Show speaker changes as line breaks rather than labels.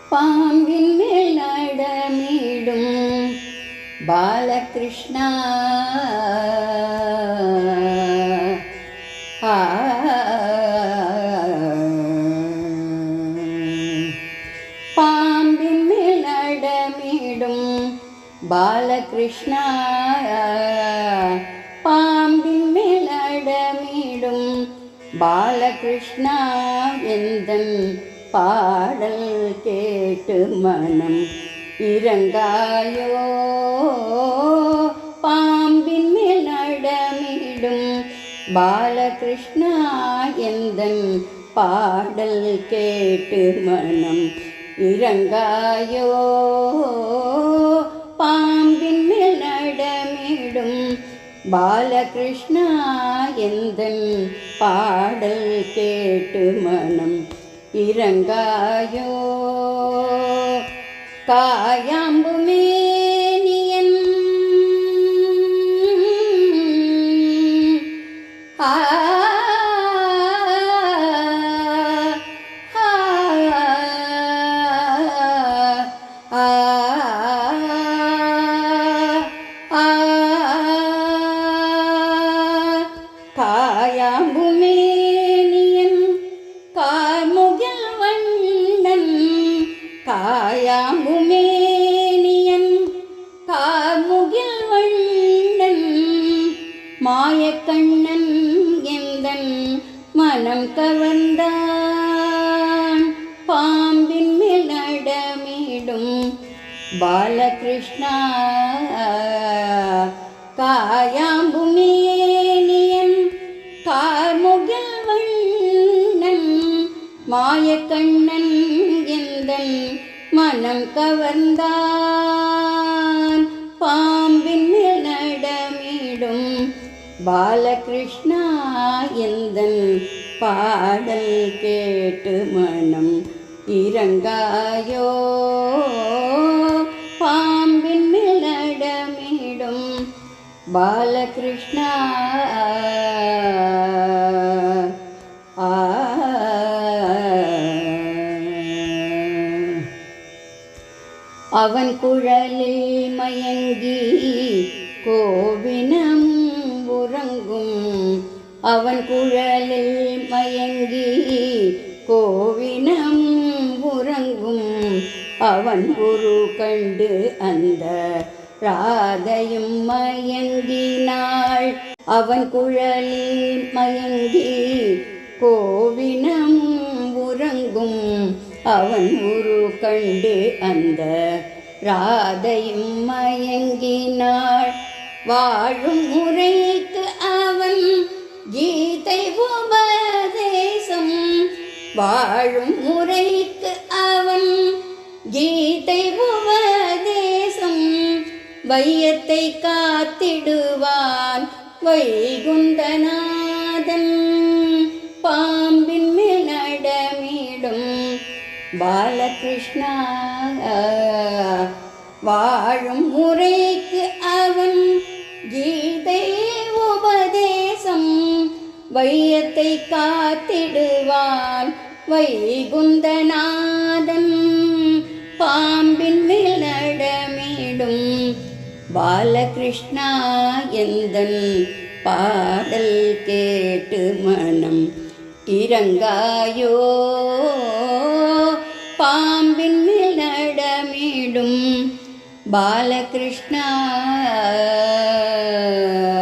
பாம்பின் மேல் நடமிடும் பாலகிருஷ்ணா. பாம்பின் மேல் நடமிடும் பாலகிருஷ்ணா. பாம்பின் மேல் நடமிடும் பாலகிருஷ்ணா. எந்தன் பாடல் கேட்டு மனம் இறங்காயோ. பாம்பின் மேல் நடமிடும் பாலகிருஷ்ணா. எந்தன் பாடல் கேட்டு மனம் இறங்காயோ. பாம்பின் மேல் நடமிடும் பாலகிருஷ்ணா. எந்தன் பாடல் கேட்டு மனம் இறங்காயோ. காயாம்பு மேனியன் காயாம்பு மேனியன் கார்முகில் வண்ணன். காயாம்பு மேனியன் கார்முகில் வண்ணன். மாயக்கண்ணன் எந்தன் மனம் கவர்ந்தான். பாம்பின் மேல் நடமிடும் பாலகிருஷ்ணா. காயாம்பு மேனியன் கார்முகில் வண்ணன். மாயக்கண்ணன் எந்தன் மனம் கவர்ந்தான். பாம்பின் மேல் நடமிடும் பாலகிருஷ்ணா. எந்தன் பாடல் கேட்டு மனம் இறங்காயோ. பாம்பின் மேல் நடமிடும் பாலகிருஷ்ணா. அவன் குழலில் மயங்கி கோவினம் உறங்கும். அவன் குழலில் மயங்கி கோவினம் உறங்கும். அவன் குரு கண்டு அந்த ராதையும் மயங்கினாள். அவன் குழலில் மயங்கி கோவினம் உறங்கும். அவன் உரு கண்டு அந்த ராதையும் மயங்கினாள். வாழும் முறைக்கு அவன் கீதை உபதேசம். வாழும் முறைக்கு அவன் கீதை உபதேசம். வையத்தை காத்திடுவான் வைகுந்தநாதன். பாம்பின் மேல் நடமிடும் பாலகிருஷ்ணா. வாழும் முறைக்கு அவன் கீதை உபதேசம். வையத்தை காத்திடுவான் வைகுந்தநாதன். பாம்பின் மேல் நடமிடும் பாலகிருஷ்ணா. எந்தன் பாடல் கேட்டு மனம் இறங்காயோ. பாம்பின் மேல் நடமிடும்.
டும் பாலகிருஷ்ணா.
巴勒克什纳。
பாம்பின் மேல் நடமிடும் பாலகிருஷ்ணா. எந்தன் பாடல் கேட்டு மனம் இறங்காயோ. பாம்பின் மேல் நடமிடும் பாலகிருஷ்ணா. பாலகிருஷ்ணா.